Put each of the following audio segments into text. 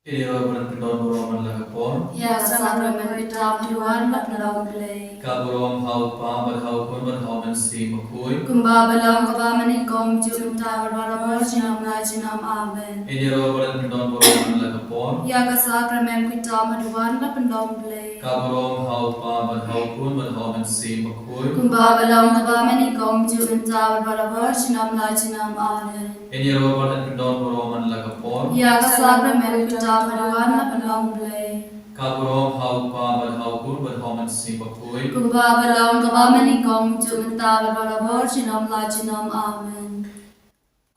Inilah pendon borongan lakapon. Ya sama kita tuan mat nalong play. Kaborong hau pa badhau pun badhau mensi makui. Kumba balong kaba manikom jum ta barbar jinam la jinam amen. Inilah pendon borongan lakapon. Ya ka sakramen kita maduan la pendong play. Kaborong hau pa badhau pun badhau mensi makui. Kumba balong kaba manikom jum ta barbar jinam la jinam amen. Inilah pendon borongan lakapon. Ya ka sakramen kita maduan la pendong play. Kaborong hau pa badhau pun badhau mensi makui. Kumba balong kaba manikom jum ta barbar jinam la jinam amen.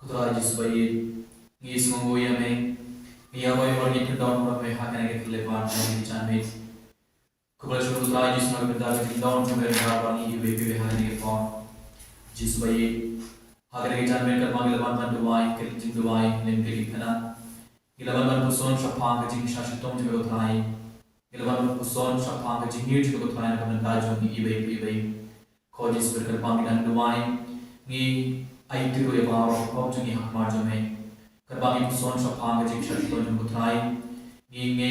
Kutra Yesus bayi ngis menggoya me ia boy orgi pendon borongan me hakan ke kelepan me chanme. Kubala syukur Kutra Yesus nak benda ke pendon me harapan ini bebe hari ke pon. Yesus bayi hakan ke chanme ke panggil ban duai ke jing duai Lynti Diengphna. Ilaban ban puson syapang ke jing syashitom juga Kutra. Ilaban puson syapang ke jingir juga Kutra nak benda jom ni ibai. Kau Yesus berkepanggil duai ni ai tu ya ba ro ko chu ni ha ma jo me karbang ni son sha phang ge chha to ju thai ni nge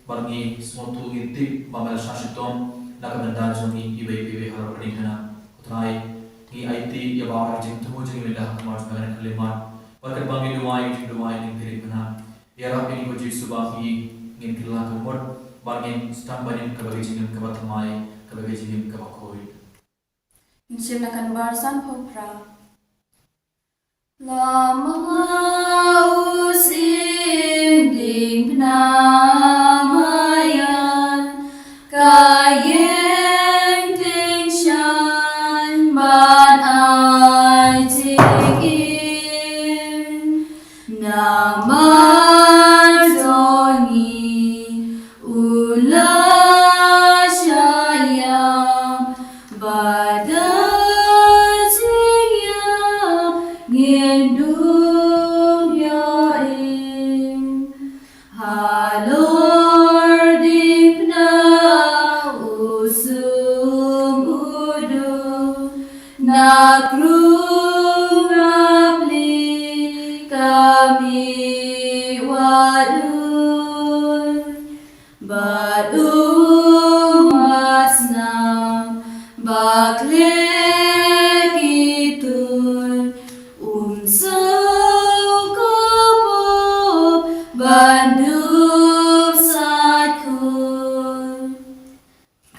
bar ni smo tu ni ti ba mel sha shi tom la ka da jo ni i be ha ro ni kana thai ni ai ti ya ba ro jing tu ju ni da ha ma jo me khale ma par karbang ni duai ni thiri bana ya ra ni ko ji suba hi ngin kila ka mot bar ni stam ba ni ka ba ji ni ka ba thamai ka ba ji ni ka ba khoi Insim nakan barsan popra. Lama usim Diengphna mayan kayeng ting shan ban ai tingin naman zongi ula syayam badan Ngendung ya ing halor Diengphna usum udu nakrung rapli kami wadun badu masnam baklek itun Bandup satkun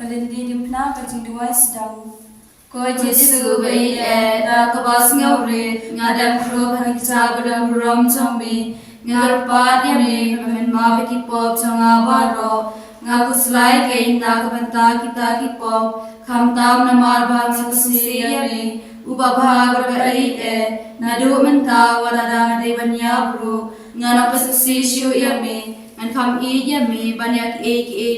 Lynti Diengphna kajing dua sedang Ko Jesu bai da kabas ngawre ngadam kro bhan kita badam rom chombi ngarpat yame men ma be ki pop changa baro ngaku slai ke inda kabanta kita ki pop kham tam na mar bha ngasi yame uba bha bai nadu menta wala da de banya bro ngana pasisi shu yame ngan kham e yame banyak e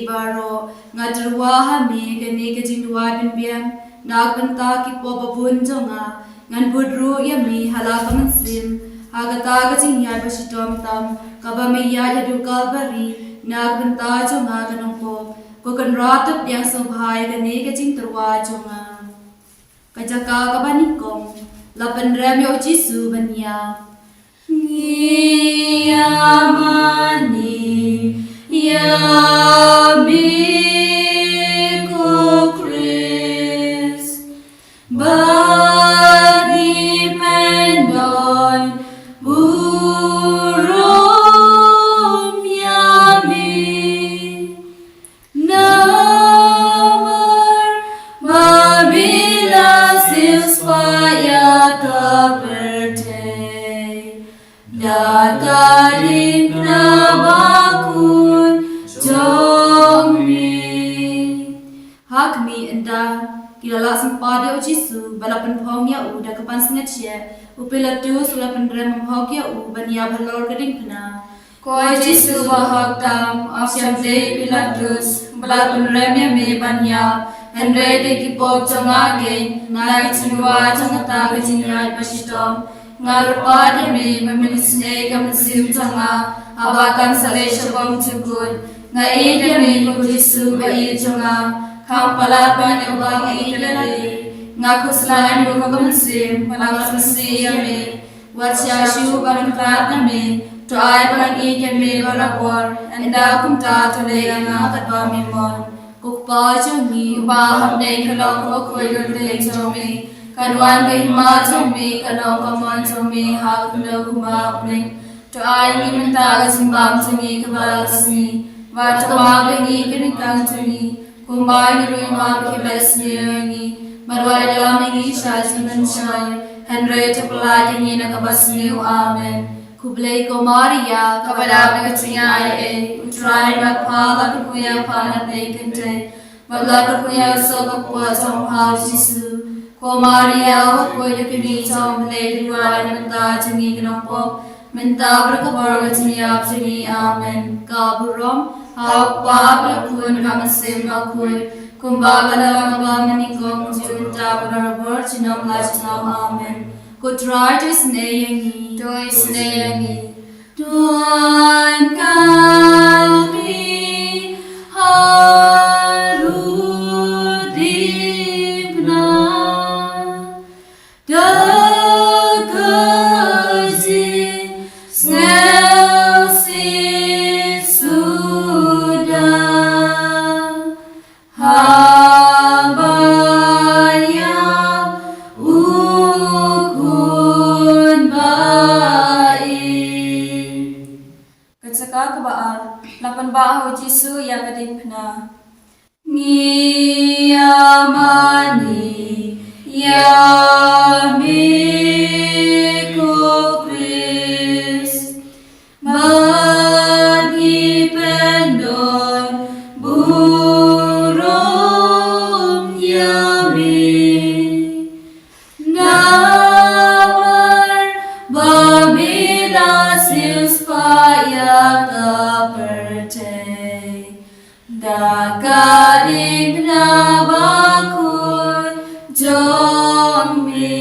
baro ngadrwa hame kene ke jingwa bin biang nak benta ki po babun jonga ngan budru yame hala kamansim agata ga jingya basitom tam kaba me ya jadu kalbari nak benta jonga kanong po ko kan ratap yang sobhai kene ke jing terwa jonga kajaka kabanikom lapan ram yo Jesu banya Ngiyamani yamiko Chris bagi pendon burung yami namar babila siswaya kaberte Data Diengphna bakun jommi Hakmi enda kilala sempade o Jesu balapan phong ya u da kapan singat sia upilatu sulapan rem hok ya u bania balor ke Diengphna Ko Jesu bahak tam asyam de pilatus balapan rem ya me bania Henry de ki pok changage nai chinwa changata ke jinyai pasitom Ngarpa demi meminisne kamansim changa abakan sare shabam chukun ngai demi Jesu bai changa kampala pan ubang idalali ngakuslan bukamansim pangamansim yame warsya shu ban pratname Try ban I can be war, and da kum ta to lay and not about me more. Cook pa chungi, ba have day kalong of quicker things to me. Can one be ma to me, kalong come on to me, have no kumapling. Try even tagas and bam to me, kabalasni. But to ma be can come to me. Combine the ma be best near me. But why loving each as even shy, and rate of lighting in a cabas new amen. Kublai ko Maria, kabalab na katsingay utray magpala kuya panat na ikante, maglapad kuya sa kapwa sa mahal Jisu. Ko Maria, kuya kinita, malay diwali menta tingi kinampo, menta berkabar katsingap tingi amen. Kaburam, hawak kun hamasim akuy, kumbaga na kabangan ikong junta pagarabar sinam lajnam amen. Kutrai to snayangi, to snayangi. Tuan kami Lynti Diengphna, dagazi snel si sudah. Lapan bahu Jisu yang Diengphna. Ngiyamani yamiku Kris, bagi pendon burung yami, namar babila supaya percaya dakat Diengphna bakul jombi.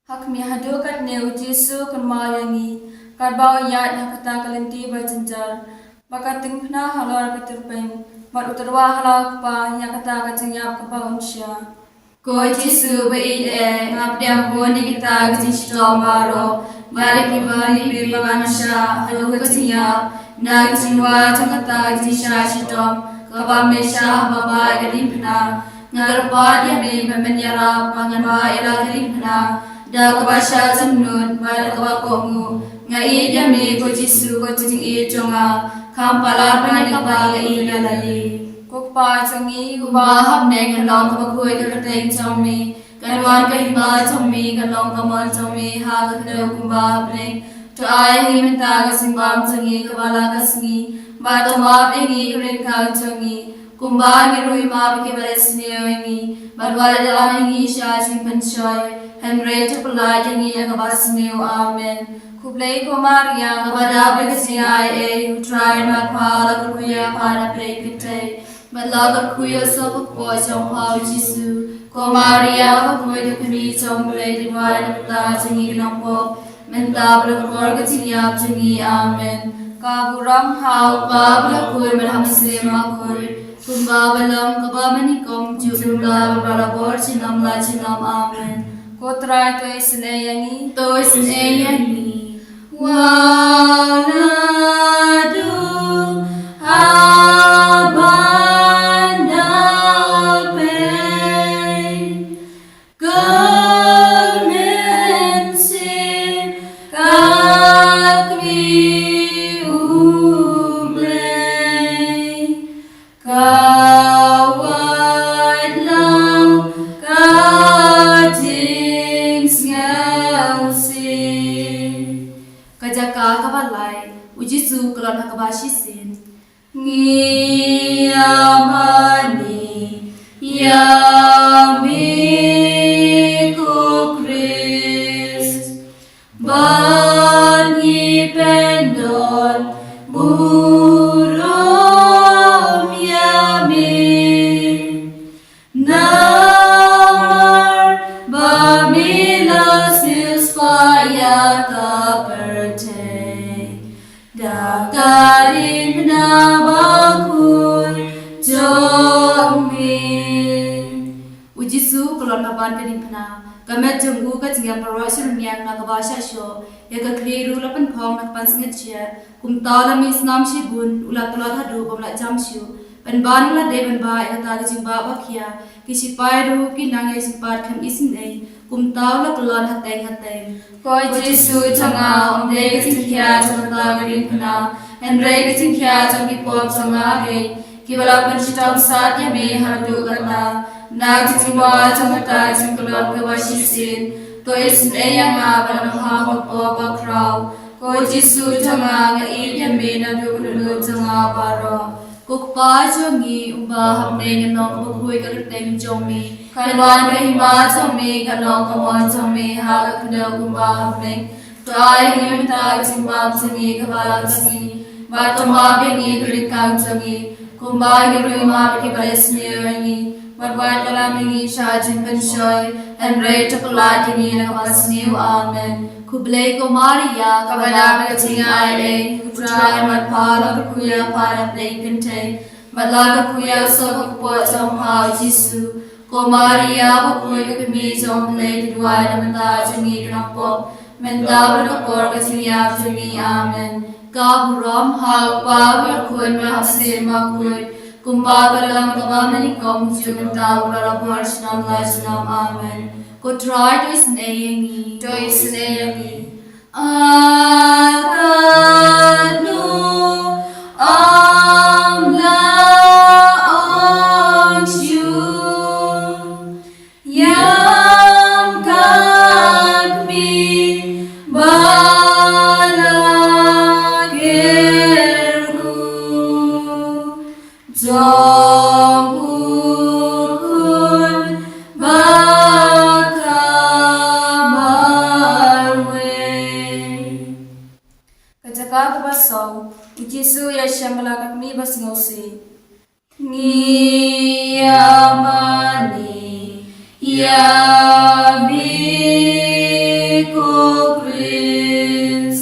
Hak mi hadukat neu Jisu kemayangi karbau yat hakata kalenti berjenjar bakat Diengphna halor keterpeng mat utarwa halak pa yakata kacengap kepaunsia. Ko Jisu beide ngapdiam boni kita kecistro maro balik ibali bibansha halu kecengap na kecengwa cangkata kecisa sitom kabamesha baba Diengphna ngarpat yami memenyara panganwa ila Diengphna da kabasha semnun bar kabakomu ngai yami ko Jisu ko cing I jonga kampala pani kabaga ila lali kokpa changi kuba hamne kalong kabakoi kateng chommi kanwan kahima chommi kalong kaman chommi ha kakdo kumba hamne to ai himenta kasimbam changi kabala kasngi ba to ma bengi kren kang changi kumba ngirui ma bike baresniyongi barwala dalangi sha simpan shoy henry chapla jangi yakabasniyo amen. Kublai ko Maria kabada berkesiai utrai makpala kuya pana prekite Malabar kuya sa pagpo sa pao Jisu. Ko Maria kapuy kami sa mulay diwali mula jangi nampo. Mentabar kor katingyap jangi amen. Kaburam hao babla kuy malhamsim akuy. Kumbabalam kabamanikom jumla barabor sinam la sinam amen. Ko try to isnayangi Wanadu Ujisu kelon hakabashisin ngiyamani yamiku Kris bani pendon burung yami namar babila supaya kapercaya dakat Diengphna bakul jombi. Ujisu kelon baban Diengphna กะเมจงอูกะจิงยาปรอยสุรเมียงนากะบาชาโชยะกะคลีรูละปันพองนักปันสิงเชียกุมตาละมีสนามชิบุนอุลาตลาทะดูบมละจัมชูเป็นบ้านละเดบันบายะตาจิงบาบักยากิสิปายรูกินางยสิปาดคัมอิสินเอกุมตาละกลอนหัตเตงคอยจิสุจังอาอมเดกจิงเคียจังตากริงพนาเอนเรกจิงเคียจังกิปอบจังอาเกกิวลาปัญชิตองสัตยะเมหะดูกตานาจิงวาจังตาจิงกลอนกวาชิสินตัวอิสินเอยังอาบันหาบกอบคราวคอยจิสุจังอางอียะเมนะดูกลุจังอาบารอกุกปาจงอีอุบาหับเนงนองบุคุยกระเตงจงมีขันวันเรหิมาจงมีกันนองกมอนจงมีหากคุณเดกุบาหับเนงตัวไอหิมตาจิมบามจงีกบาลจงีบาตมาเบงีกริกังจงีกุบาหิรุมาเบกิบาลสเนียงีวัดวัดกลามิงีชาจินเป็นชอยอันเรตกลาดินีนักวัสนิวอาเมนคุเบลโกมาริยากบดาเบจิงไอเออุตรายมัดพาลกคุยาพาลเปลกันเทมัดลากคุยาสบกปวดจงหาจิสุโกมาริยาบคุยกมีจงเลดวายมันตาจงีกนับปบมันตาบรกปอร์กจิยาจงีอาเมนกาบุรมหาปาบรคุยมาเสมาคุยกุมบาบลังตบามันนิคมจุมันตาบรบอร์ชนามลาชนามอาเมนก็ทรายด้วยสเนยีด้วยสเนยีอาคานูอัมลาอังชูยามกัดมีบาลาเกรูจงคุณบาUjisu ya shamala kakmi bas ngosi ni amani ya biko Chris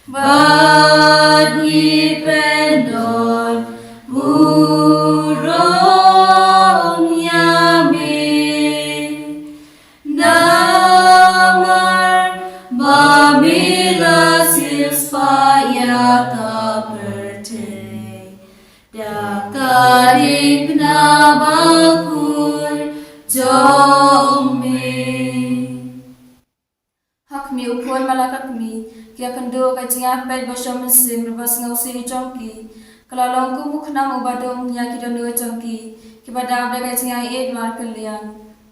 badi pendon burong yami namar babila silspaya Diengphna bakul jome hak mi upon malakak mi kia kendo kajinga pet bosom sim bas ngausi chongki kalalong ku mukhnam ubadong ya kidono chongki kibada be kajinga ed mar kalian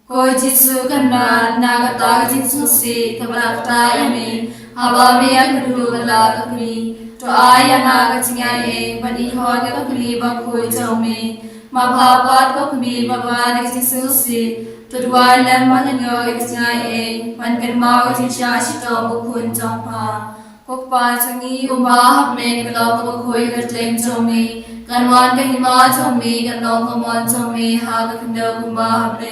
ko jisu kanna nagata jisu si kabalakta yami haba me akdu balakakri to aya naga chingai bani hoga kakli bakoi chome ma bhapat kokmi bhagwan jisu si to dwalam manyo chingai man kan ma chisha shito bukhun chompa kokpa changi umba hapne kalo bakoi katleng chome kanwan ka hima chome kanong kamon chome ha ka khndo umba hapne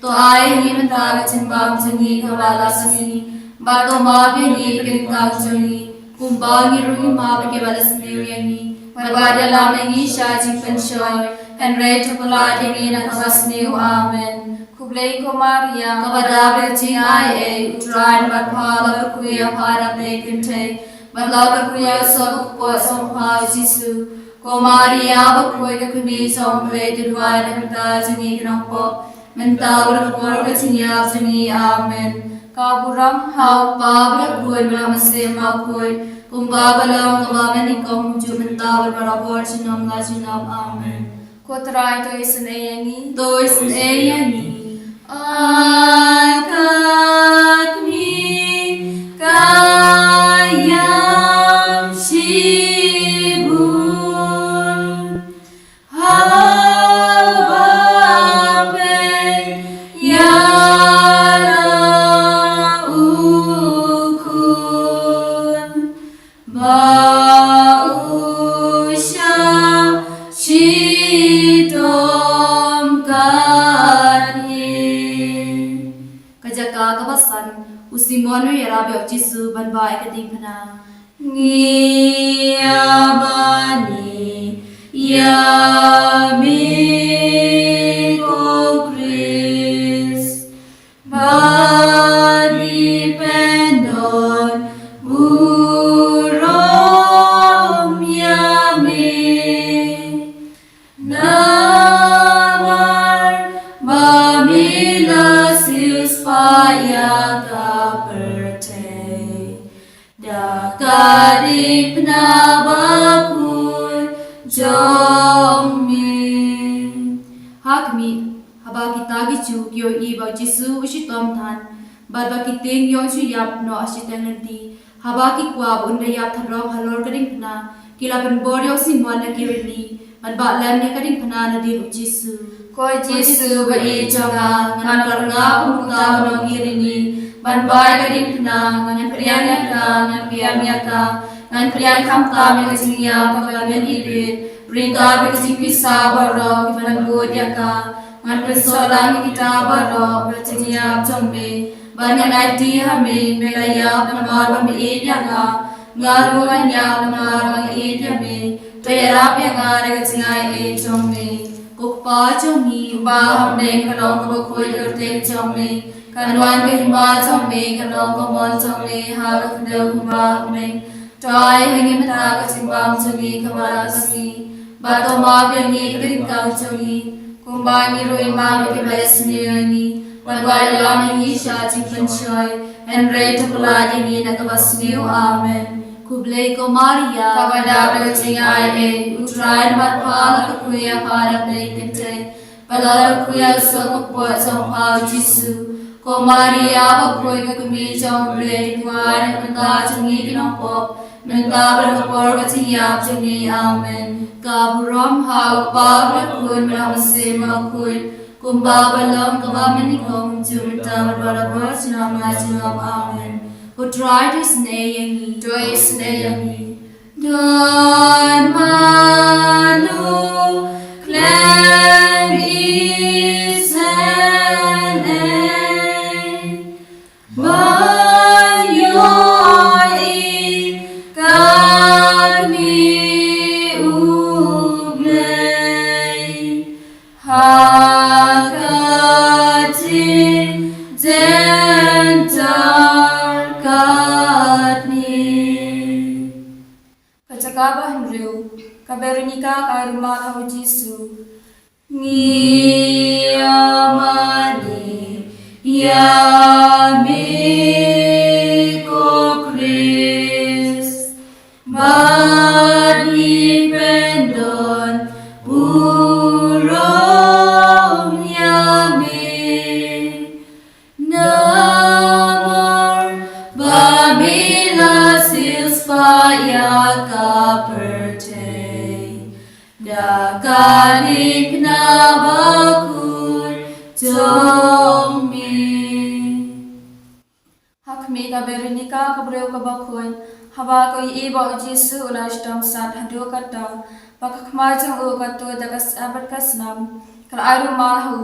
to aya ni mata chimbam changi khawala sami ba to ma be ni kringkang changi Kumbangi rumi ma bagi balas niyani Malwada lamengi shajing penshoy Henry chocolate ni na kabas niyo amen Kublay ko Maria kabadabe jing ay Utrain matpala kuya para plekinte Malaga kuya sabuk po sompa Jisu Ko Maria bakuya kakumi somple Dudway na kanta jingi kinangpo Mentawar por katinya jingi amen Kaburam hau pabra kuy malamase makuy kumbabalang kabaman ikom jumentaw barabor sinam la sinam amen kotray to isin ayani akakmi kayam shibun hababe Usimonu yarabi Jisu banba Diengphna ni amani ya biko Chris Diengphna bakul jongmi. Hakmi haba kita gicu kyo iba Jisu usitom than baba kiting yong su yap no asiteng nanti haba ki kwa bunda yap tharong halor ka Diengphna kilapan boryo si mon na kirni man ba lam ne ka Diengphna na din Jisu ko Jisu ba i jonga ngan karnga pumuta no kirni man ba ka Diengphna ngan priyang ka ngan priyang ka ngan priyang kam ta me singia ka ba men ibit Ringa berkecing pisah baro kiman godia ka ngan persoalan kita baro bercengnya jombe banyak nanti hame melaya penamar bami edia ka ngaruhnya penamar bami edia me terap yang ada kecengai e jombe kukpa jomi ba hamne kanong kabukui kertek jombe kanwan kehima jombe kanong kamon jombe harap kendau kumba hamne Try hanging mata kecimbang jomi kamara kasi Bato mabiangi kritikau jongi kumbani rui mami ke balesniani wadwai lami isha cingpenchoy and rate peladi ni nakabasniu amen kublei ko Maria kapada belcinga ai utrain batpala kuya pada blei kente padar kuya sokpo sompau Jisu ko Maria bakoi ka kumi jong blei tuan kenta jongi kinompop Menta berkepor keciap jengi amen Kaburam hau pabra kun Meramasih makun Kumba balam kemamen ikom Jumta berbara bersinam ngajinam amen Putrai disneyangi Doi sneyangi Dan manu Klen isen Kaberunika karumah tahu Jisu Ni amani yami ko Kris Bani pendon burung yami Namor babila sispaya kaperte Ka Diengphna bakul jongmi Hakmi kaberunika kabreu kabakun haba ko iba Jisu ulastam sat hadu kata bakakma jong u katu dakas abat kasnam kal aru mahu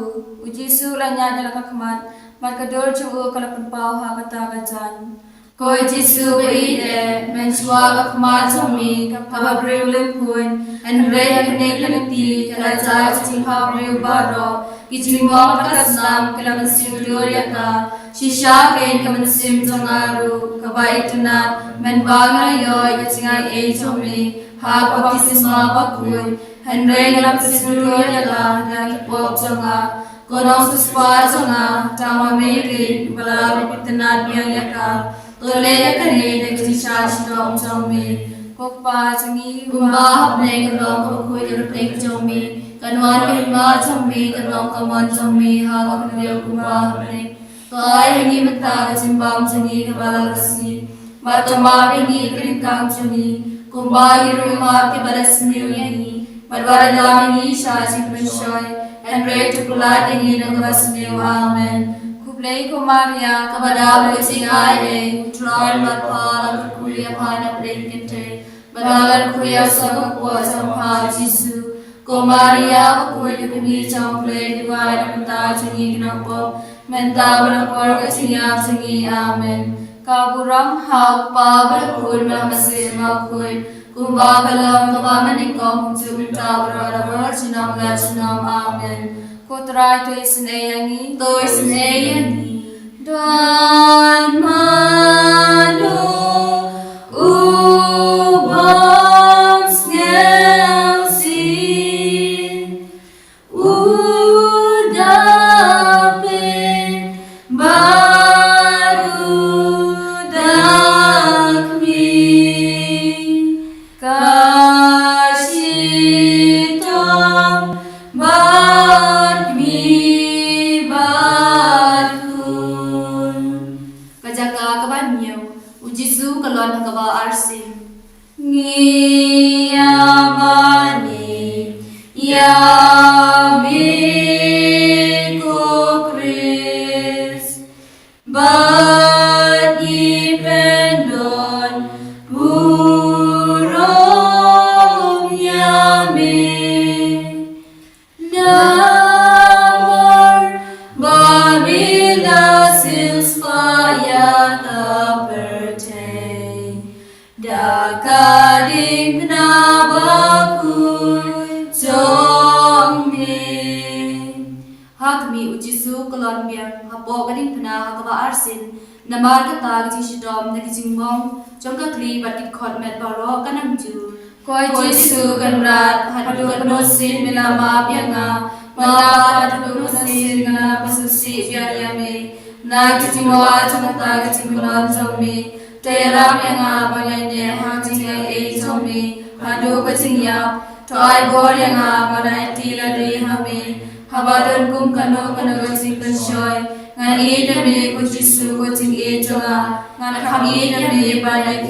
Jisu lanya dala kakmat markador jong u kalapun pau ha kata gajan Ko Jisu beide mensual akmat jongmi kababreu lempun and raya kenek lenti keraja cingha breu baro kijimong kasnam kelamansim gloria ka shisha kain kamansim jongaru kabaituna menbanga yoy kacinga e jomli ha baptisma bakun and raya kamansim gloria ka nakipop jonga konong suspa jonga tama meke bala bipitana biyang Oleh kene dekisha shidom jommi kokpa changi kumba hapne kalong kokoi kertek jommi kanwan kahima jommi kalong kamon jommi ha kakne kumba hapne kai hangi mata kacimbang changi kabala kasi matama hangi kritikang changi kumba hiru ma ke balasni yangi madwara dami sha cingpenshoy and pray to pulat yangi nagabasni amen Kublei ko Maria kabada blessing ai tron matpala kuya pana blinkente badalan kuya sama po sama Jisu ko Maria kuya kumi chample diwara menta chingi gnampo menta berapor kasinya chingi amen kaburam hau pa berapur Meramasih makun kumba kalam kamamen ikom jumta berapor sinam gasinam amen Kotrai to isneyangi Dan manu ubang skelsin Udapin baru dakmi Ngiyamani Yamiko Chris Badi Pendon Burong Yami Namor Babila Silspaya Kaperte Diengphna bakul jongme Hakmi ujisu Colombia hapo Diengphna hakaba arsin namar kata gijidom nagijingbong jongka kli batit khot met baro kanangju koi jisu kanrat hadu kanosin milama pianga mala hadu kanosin ngana pasusi biaryame nagijingwa jongta gijingnon jongme Teram yang abangnya hatinya zombie, hadu kecingnya, toai bor yang abangnya tila di hami, habadon kum kano kecing pensoy, ngan demi kucisu kucing jonga, ngan kami demi banyak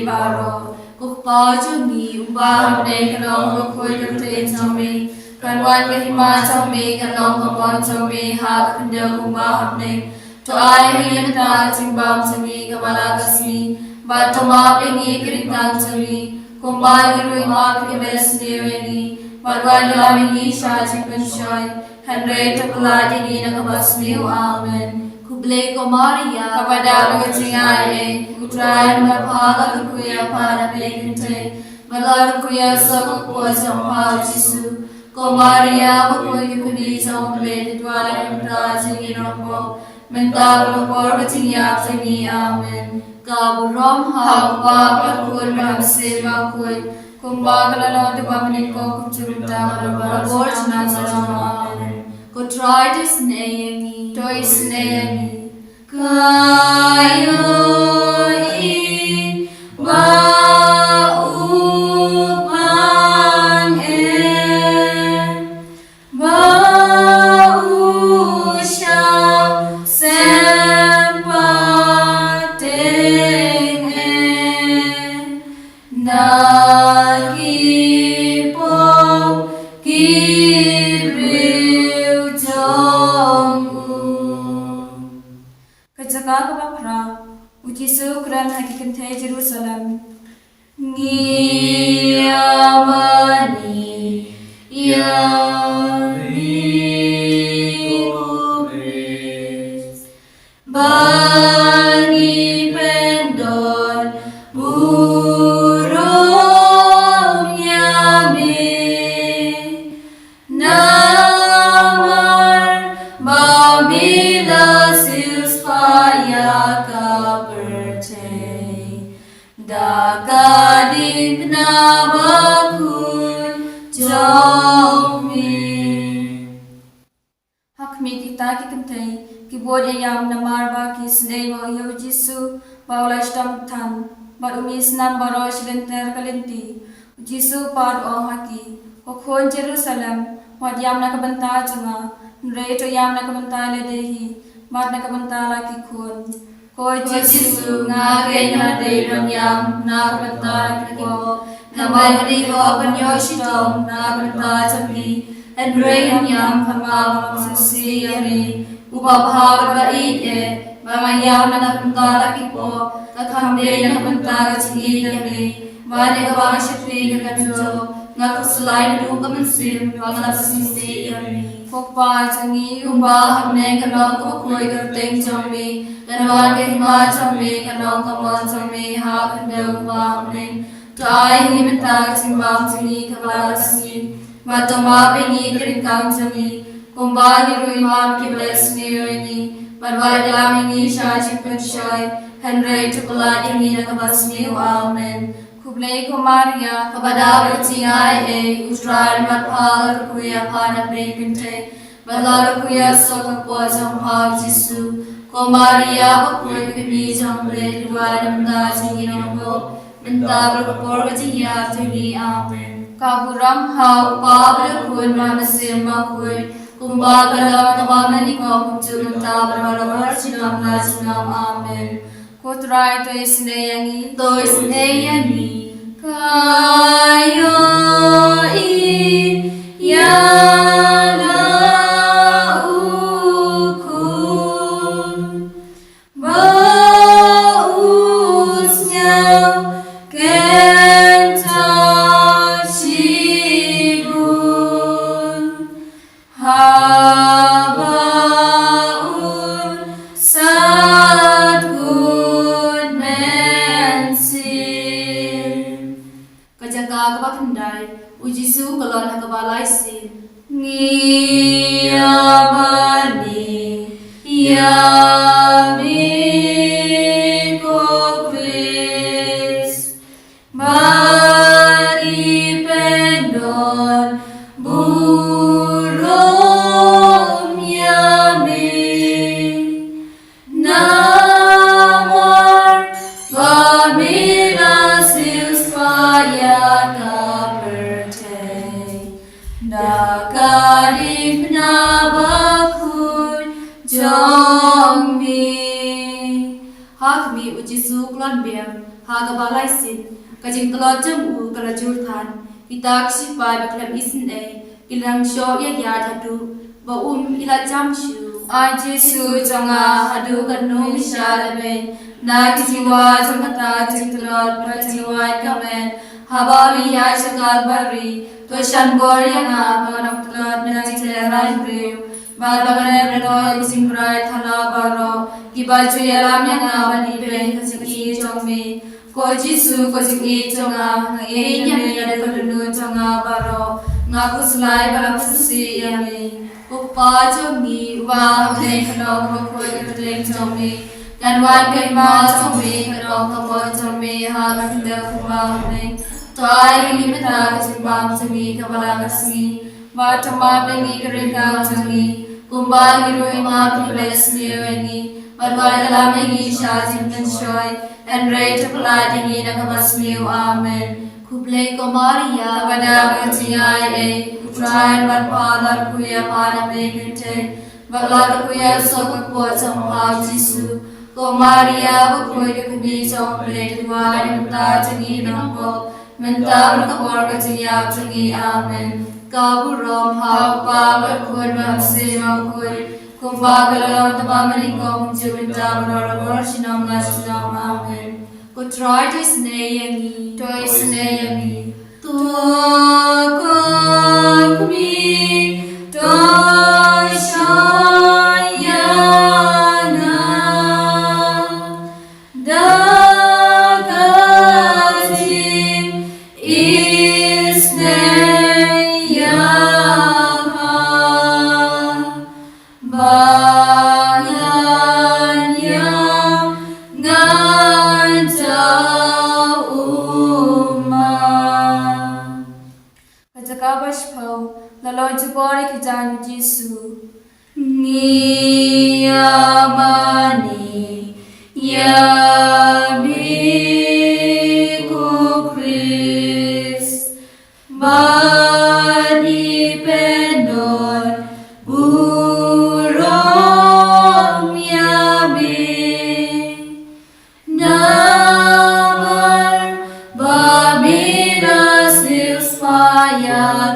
baro, kukpa jungi ubah deh kanong kukoi kerja zombie, kanwan kehima zombie kanong kebon zombie hab kendel ubah deh. Toai yang tak cimbang semi kepala kasmi, batu maaf ini keringkang semi, kumbang irui maaf kebelas sendiri, barwan dalam ini syajik penshoy, Henry terpelat ini nak basmi amen. Kublai komaria kepada berkecingai, utrai merpala kuya pada pelengkente, malar kuya sok puas sampai Yesus. Komaria berkuya kuni sampai dua yang terjadi nopo. Menta berkor bercinyak seni amen. Kaburom hamba berkor berhasil makui. Kumba kalau tuh menikah kucurta berbor senang senang amen. Ku try to snayani, kayo i baupang Ujisu kran hakikan te Jerusalem Ngiyamani Yamiko Chris Bani Pendon Burong Yami Namar Babila Silspaya Diengphna bakul jongme Hakmi kita kentai kibod yam namar ba kisnei wa yo Jisu baula stam tan bar umis nam baro shventer kalinti Jisu par o haki okhon Jerusalem wad yam na kabanta chunga nrei to yam na kabanta le dehi mat na kabanta la ki khon Koi Yesus ngake ngade ramyam na kata ko namai ko panyoshtom na kata chambi Henry ramyam kama susi yani upabhav baite mamaya na kata ko kakhamde na kata chingi yani mane ka bangshitri ka kanjo ngakuslai du kamansim banglasisi yani Fokpa changi umba hamne kanong ko koi karteng chambi Kanwan kehima chambi kanong kamon chambi ha kandel umba hamne Toai himita chimbang changi kabala kasni Matoma pengi keringkang chambi Kumba hirui maap ki bless ni Barwai dalam ini syajik penshoy Henry tukulat ini nakabasmi amen Kublai kumaria kepada bercingai Ustral matpal kuya pada pekente Balar kuya sok pojang hal Yesu Kumaria bakul kini jambre dua damda cingin nopo Menta berkepor bercinga tinggi amen Kaburam hau pa berkul manasir makul Kumba kalam tabamani ko kucu menta berwalabar cinam amen Kutrai to isneyangi kayo iyana ukun bausnya kentasyibun habaun satgun mensin kajaga kabakandai ujisu kalon hakabalaisin ngiyamani yami ko Chris maripendon burom yami namor gamilasis payaka pertei Diengphna bakun jongmi hakmi ujisu klon biam hagabalaisin kajing kelot jemu kalajur than itak sipai baklem isin ilang sho ya yadadu ba ila jamshu ajisu jonga hadu kanu misharabe na kisiwa jangata jingtlot prajiwa kamen habali ya shakal bari to shan gorya banam tlot na jiterai brew Barbagane Breno using bright Hala Baro, Gibachu Yalam Yana Bani Ben Kasiki Chongme, Kojisu Kosiki Chonga, Yami Yadakunu Chonga Baro, Nakuslai Barakusi Yami, Upa Chongmi, Uba Nekano, Koyatling Chongme, and one came out Chongme, and all the boy Chongme, Hagan Delphi, Toy Limita, Simbam Sami, Kabalangasmi. Matama bengi kerengkau jangi, kumbal giru imam bless me wengi, barwala mengi shajim menshoi, and rate of lighting in a kabasmi amen. Kuble komaria, vada gatiai, try and barpala kuya pana megente, barla kuya sokak potam ha jisu, komaria bukoy kubi som plate wine jangi nampo, mental kaborga jangi amen. Kaburom hapa berkun mamse mangkul kumbagalam tamamani kom juwinta menor sinam nasinam amen. Ku try to snayangi, to kami to shayana dagatim isne. Lalo jubore kijan Jisu Niyamani Yami ku Chris Bani pendon burom yami Namar Babina Silspaya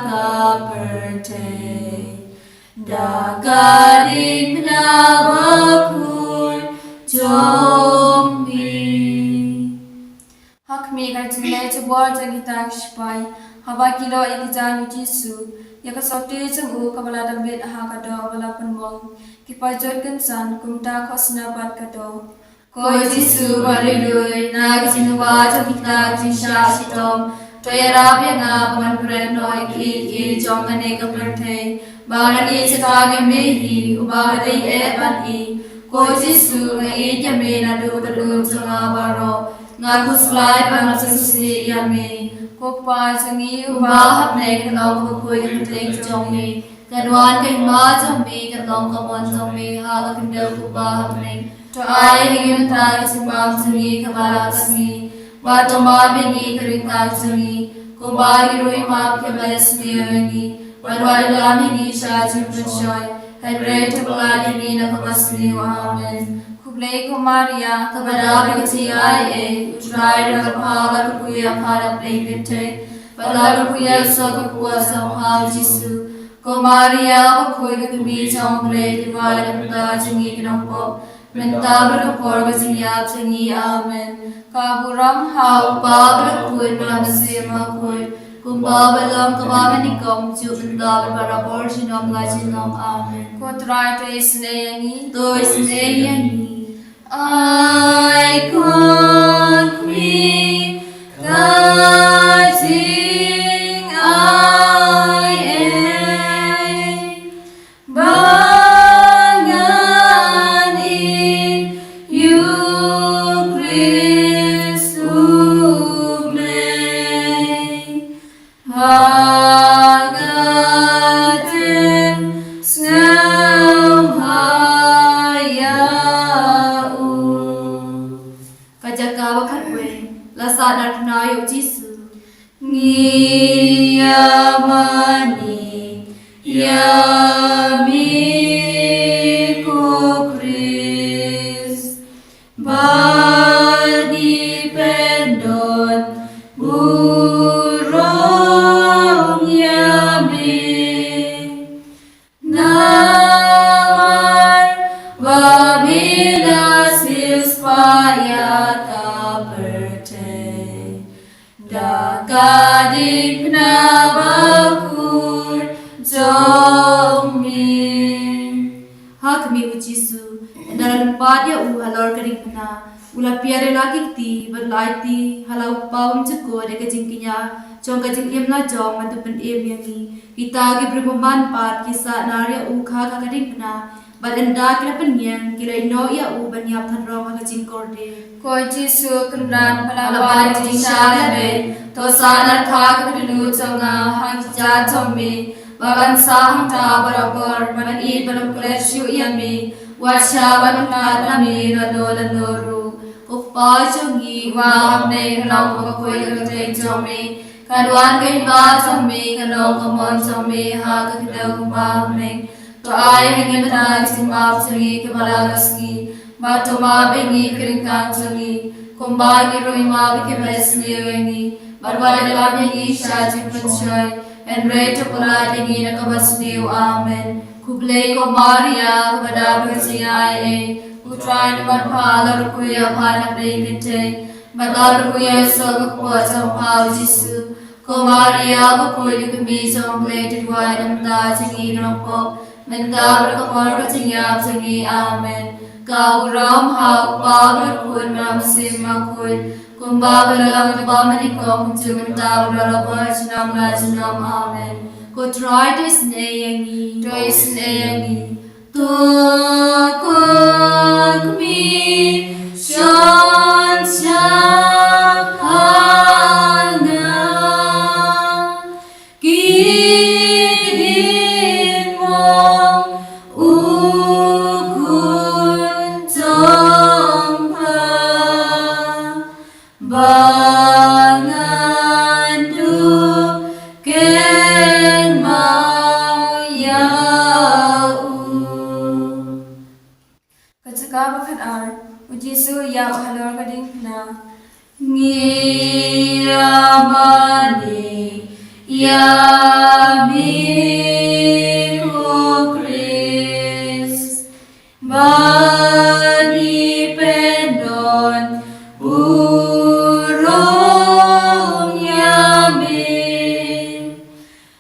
Diengphna bakun jongmi hakmi kajinai chubor jangitak shipai haba kilo ikijan Jisu yakasopti jengu kabala dambit hakado balapan mong kipajot kensan kumta khosna pat kado ko Jisu barilui nagisinuwa jangitak jinsha sitom toyarab yana pamanpuren noi ki jongane kaperthe Barani setage mehi ubahari ebani ko Jisu ngai jame na du jonga baro ngakuslai banasusi yame ko pa jangi ubahap ne kanong ko koi kenteng jongi kadwan kai ma jambe kanong kamon jambe haga kendel ko bahap ne to ai hingin ta simbam jangi kabala kasmi bato ma bengi keringkal jangi ko bagi roi ma ke balasmi wengi Barwala shajim menshoi, and rate of blood in a kabasmi amen. Kublai ko Maria, kabadabi kasi ay utray na kapagal ko kuya para play gete. Palagal ko ya sa kapwa sa mahal Jisu. Ko Maria, ako ko'y katubi sa play diwali na mata singi kinampo. Mentabal ka porga singyap singi amen. Kaburam hao babal ko'y malasima ko'y. Kung babalang kabaman ni kom siyo mentabal para por sinom nga sinom amen. Ko try to isneyangi, to isneyangi. I could be catching I am bangan in you Christ ublay hagaten ngam Lasana tunayo Jisu ngiyamani yami ko Chris badi pendon burong yami namar wabila sispaya Diengphna bakur jomi hak mi Jisu dalam padia halor Diengphna ula piare lagi ti berlaiti halau pawam ceko de kejingkinya jong Diengphna jong mantupen yangi kita gi berbeman pat kisah naria kha Diengphna Badanda kila penyang kila ino ya banyap thanrong kejingkorde ko Jisu kendan palawan jingshalabe to sanar thak dulu chonga hang cha chombe bagan sang ta barabar ban I baram kleshu yami wacha ban na nami radolanoru uppa chongi wa ne rang ko koi gate chombe kadwan kai ba chombe kanong kamon chombe ha ka kidau ba me to ai hingin ta simap changi ke balagaski ba to ma bengi kringkang changi kumba ki roi ma bi ke besni wengi Barbara labingi shajin panchoy and rate to pulatingi na kabasni amen. Kublay ko Maria kabadabi kasi ay utray na magpalar kuya para plegite. Matar kuya sa kapwa sa pao Jisu. Ko Maria bakoy kami sa plate diway ng tajingi ng pop. Mentabal kapar katingap singi amen. Kauram hak babal kun mamsim makoy. Kung babalang nagpamanikom kung sumunta ulalabar sinam nga sinam amen. Ko try to isneyangi, tukok mi shan shakana kidin mo ukun tompa bangan du ken mau yau kacaka bakat ar Jisu ya halor Diengphna ngiyamani yami ko Chris badi pendon burung yami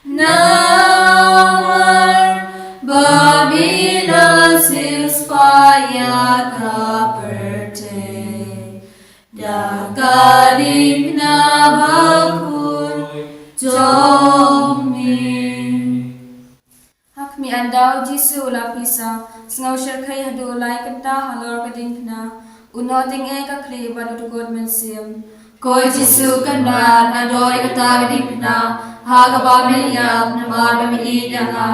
namar babila sispaya kaperte daka Diengphna bakur jomi hak mi andau Jisu lapisa sengaw syarkai hadu lai kenta halor Diengphna unoting ka kli banu tugod mensim ko Jisu kanda nadoi kata Diengphna haga bamiyap na marbami idanga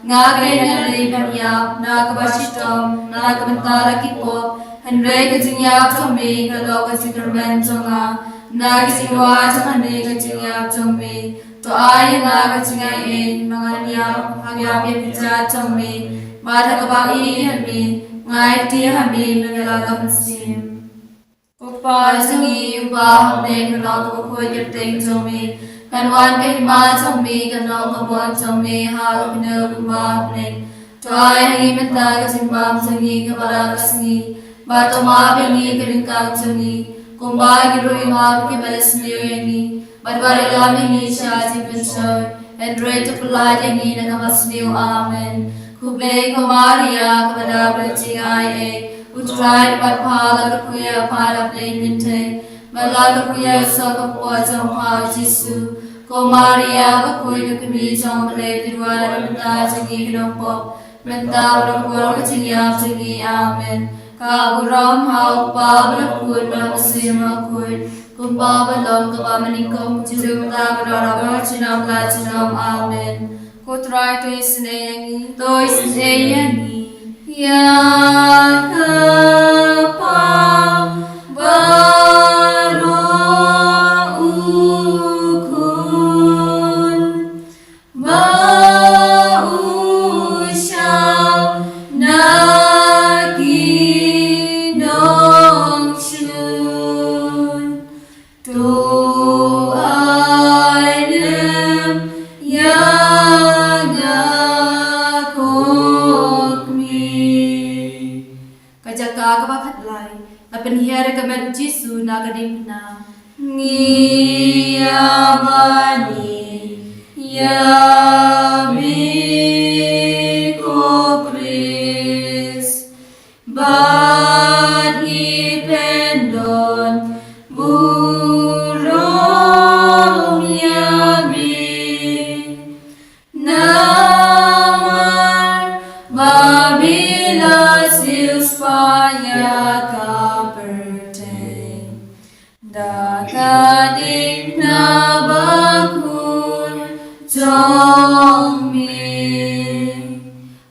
ngagay na ribanyap na kabashitom na kabantara kipop Henry kajingyap chombi kalo kajikarmen chonga na kajingwa chakane kajingyap chombi to ay nga kajingay mga niyap hagyap yapitja chombi mata kabai hanmi ngai ti hami mengala kapsim Upa jangi upa hamne kanong kapukhoy kapteng jomi kanwan kahima jomi kanong kapon jomi hal kina upa hamne Tuai hangi menta kasimbam jangi kapara kasangi bato maapingi karingkang jangi kumba girui maap ki balasni yangi badwari lamingi shaji penshoy and read to polite yangi nakamasni amen kuble kumaria kapada bercingai Utried by Pala Kuya Pada Plainmente, Malaga Kuya Saka Poison Pa Jisu, Ko Maria Bakuya Kami Jong Related Wada Mentaji Pop, Mentavra Korkatinga Tigi Amen, Kaburam How Babra Kud Namasima Kud, Kumbaba Lom Kabamanikam Jum Tabra Virginam Latinum Amen, Kutrai to Isneyangi, to Isneyangi. Ya kapal baru ukun bau syau nagi dong shun tu ainem ya kabakat lai apen hiare kamen Jisu naga diengphna ni amani ya mi ko Kris bani pendon burung ya mi namar babila Supaya kaperte Daka diengphna bakun jongmi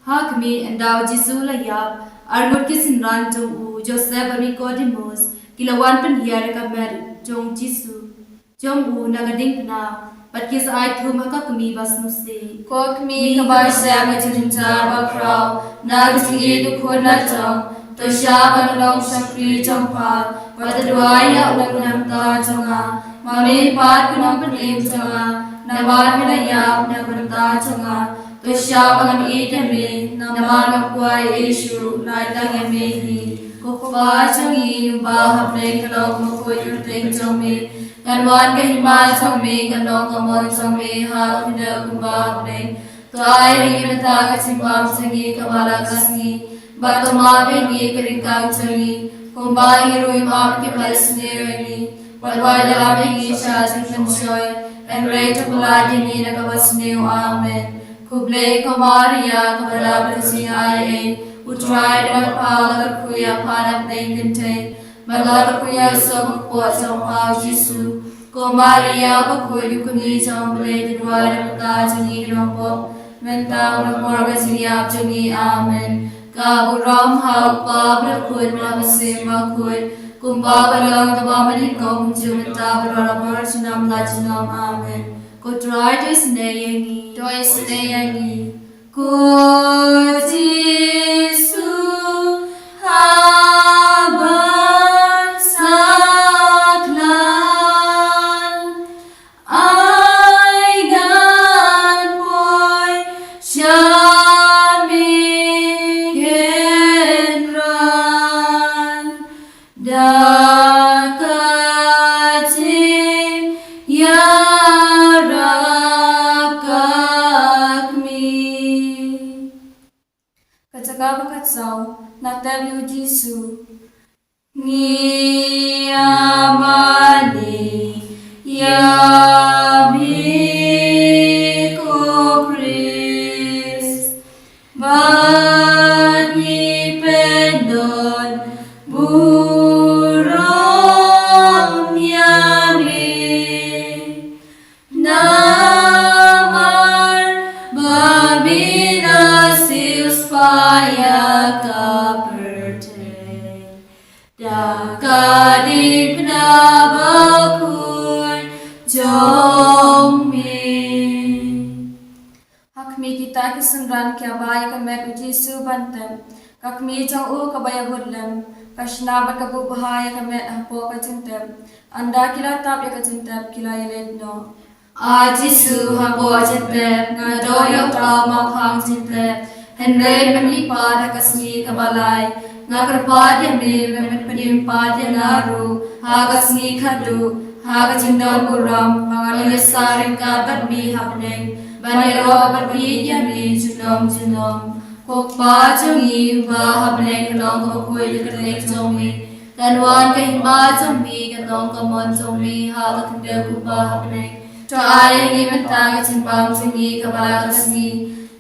Hakmi endaw Jisu layap Armut kisinran jong u Joseph Nicodemus Kilawan penhiar kamer jong Jisu Jong u naga diengphna Patkis ay thum hakakmi basnusi Kokmi kabar syam chunjar bakrau Nagsi dukho na jong To siya panulong sakri jongpa Patadwaya ulang ta jonga Mami pat kunang panim jonga Nawan minayap na kunta jonga To siya pangang itami Naman magkway isu Naitang yamihi Kukuba jongi Ubahap na ikalog makoy Urting jongi Kanwan kahima jongi Kanong kamon jongi Hal kina kubahap na To ay ringi mata kasimbam jongi Kamala kasngi Bato maapingi karingkang jongi Kumba hirui maap ki palasni yangi Walwala lapingi shaji penshoy And ray to puladini nakabasni amen Kuble ko Maria kabala bersingai Utried by Pala Kuya Pada Plainmente Malaga Kuya Sok Pot Jong Pao Jisu Ko Maria Bakuy Kuni Jong Related Wada Mata Jongi Pop Mentang Nakorga Siniap Jongi amen Kaburam hau babra kud namasima kud kumba balang tabamanikong jumita barara virginam latinam amen Kutrai to isneyangi Ko Jisu habar saklan ay gan boy Dakati yarakakmi Kacakabacatsau Natabiu Jisu Ni amani Yabi ko Kris Bani pendon Burong yami Namar babina Supaya kaperte Daka diengphna bakun jongmi Hakmi kita kesenran kia baik kamer Jisu bantem Kakmi jang u kabaya budlam. Kashna bat kabu bahaya kame po kacintep. Anda kila tap ya kacintep kila yelet no. Ajisu hapo acintep ngadoyo tama khang cintep. Henry menipa dakasni kabalay. Ngakarpad yami menpadimpad yangaru. Hagasni khadu. Hagacindal buram. Mangalisaring kabat mi hapneng. Banero berbi yami junom. Kokpa jungi ba habne kalong ko koi dikrek jungi kanwan kahimba jungi kanong kamon jungi ha kakde kuba habne to ay ngi mentang chimbang jungi kabala kasni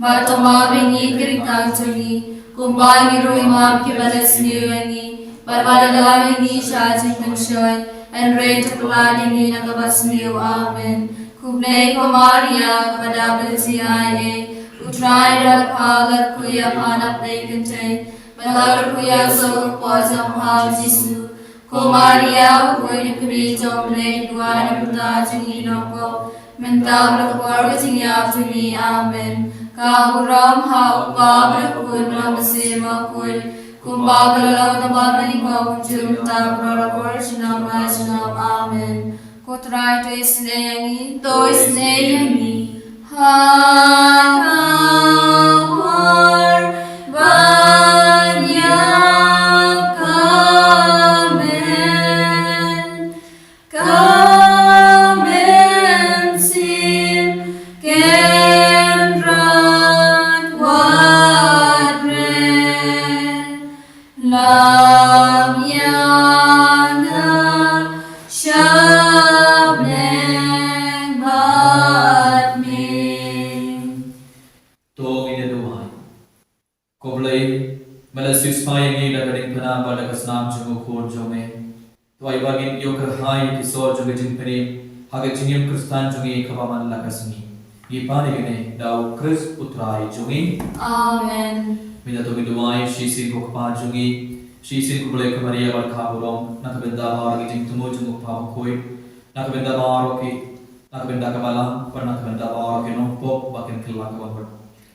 ba to ma bengi kirikang jungi kumba ngi roi ma ki balasni ngi barbada la ngi sha jing shoy and rate to plan ngi nakabasni amen kubne ko maria kabada belsi ay Utrai dan pagar kuya panap dekente, pagar kuya so pojam hal jisu. Ko Maria kuya kuri jomle duana puta jungi nopo, mentab lekor kecinya jungi amen. Kaburam ha upa berkun namasema kun, kumba kalau tempat menikah jum tab berkor sinam amen. Ko try to isneyangi, to isneyangi. Hanawar banyak kamen sim kenrat wadre lam yana shabneng batmi. Koblai malasis payangi da Diengphna pada kasnam jungu khor jome to ai bagin yoker hai kisor jungu jingpani haga jingim kristan jungi khabaman lakasni ye pani gene dau kris utrai jungi Amen. mina to biduai shisi kokpa jungi shisi koblai kamaria bar khaburom nakabenda bar jing tumo jungu pha khoi nakabenda bar ki nakabenda kabala par nakabenda bar ki no pop bakin khilwa ka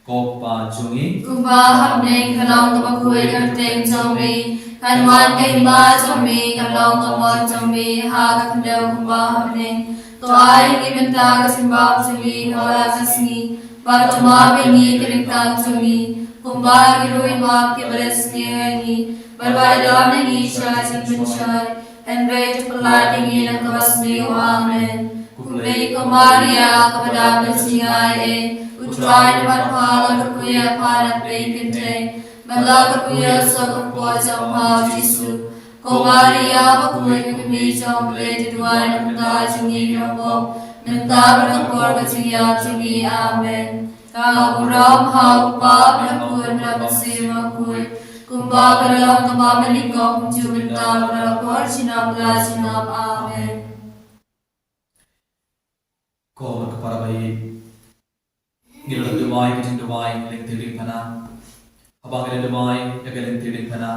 Kokpa jungi Kumba habneng kalong kapakui karteng jombi kanwan kahimba jombi kalong kamon jombi haga kandaw kumba habneng to ay ngimenta kasimbab jombi kawala kasni bartoma bengi kirintang jombi kumba giruin map kibalas niyani barbada nengi sya jingpinshay and rate palatingi ng kabasmi amen kumrei kumaria kapada bersingay Utrai dapat pahala kuya pahala bekente, malah kuya sok pojam hal jisu. Ko Maria bakuya kami jom beli dua nanda jungi nopo, nanda berkapor keciya jungi amen. Kaburam hau pa berkapor nabasi makui, kumba kalam kama menikah kunju benda berkapor sinam amen. Ko berkepara bayi. Gila dumai kecing dumai Lynti Diengphna abang gila dumai ya Lynti Diengphna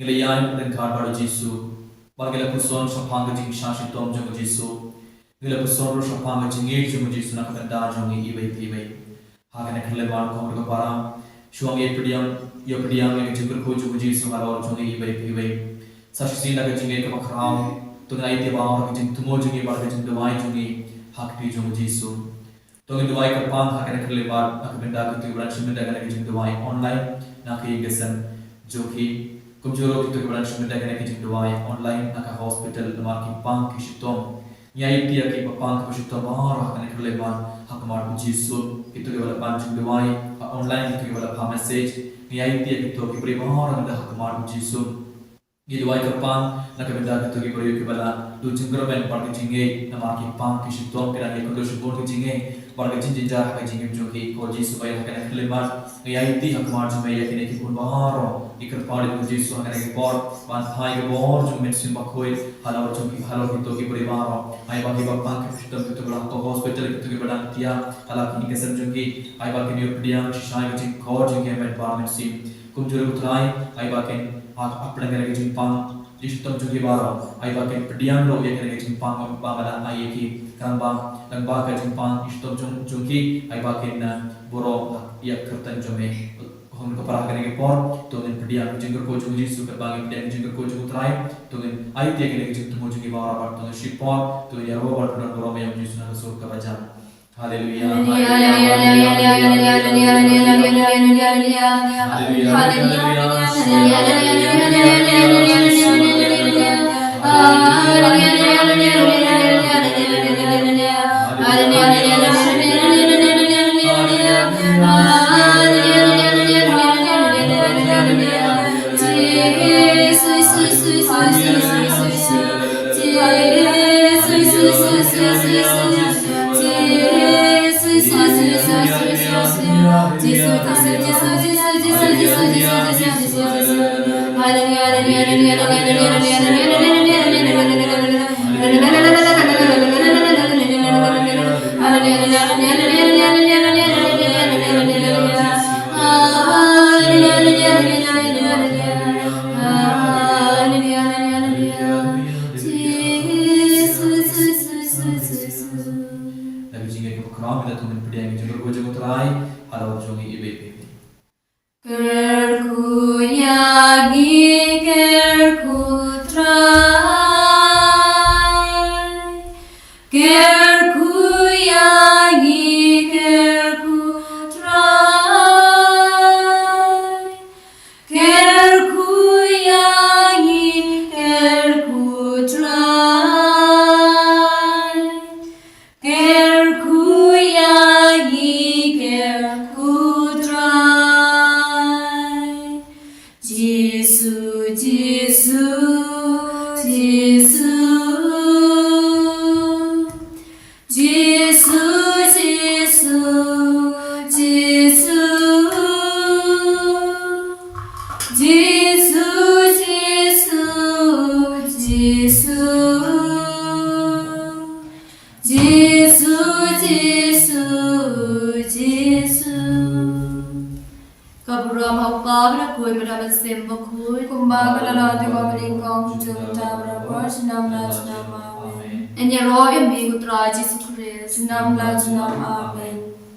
gila yan lengkar baru Jisu bar gila puson sopang kecing shashi tom jong Jisu gila puson ro sopang kecing ek jong Jisu nak benda jong ibai hakan kerle bar ko berkepara suang ye pediam yang kecing berko jong Jisu halor jong ibai sashi nak kecing ek makrau tunai te bar kecing tumo jong bar kecing dumai jong hak di jong Jisu Tong duai kapang hakan kerlebar nak benda kutu bulan semenda kana kijing duai online nak igesan joki kumjuro kutu bulan semenda kana kijing duai online nak hospital namar ki pang kishitom nyai tia ki papang kishitom bahar hakan kerlebar hakmar Jisu itu ke bala panjing duai online itu ke bala pa message nyai tia kitu ki beri bahar anda hakmar Jisu Gi duai kapang nak benda kutu ki beri ke bala du jinggromen par kijinge namar ki pang kishitom kira ki kutu shubur kijinge warga jinjinjar ka jingim joki ko Jisu bai hakana khlebar yaiti hakmar jume yakine ki kun baharo ikar pare ko Jisu hakana ki por ban phai ke bor jum met sim bakhoi halawar joki halawar ki to ki bari baharo ai ba ki ba pang ki shitam to bala ko hospital ki to ki bada tia hala ki kesam joki ai ba ki ni pdiam shishai ki ko joki met ba met sim kum jure utrai ai ba ken apna ki jimpang Jisu joki baro ai ba ken pdiam ro yakine ki jimpang ba bada ai ki kamba ka jimpang istom jongki ai ba ken na boro ya kertan jome Hon kapara kene ke por tungin pediang jingker ko jungi Yesus kebangi pediang jingker ko jungi trai tungin ai te kene jing tumo jungi bawara par tungin shipor tungin ya robar pudang roba yang Yesus na sur kabaja. Haleluya. And your royal be with Jesus Christ, Nam la Nam Amen.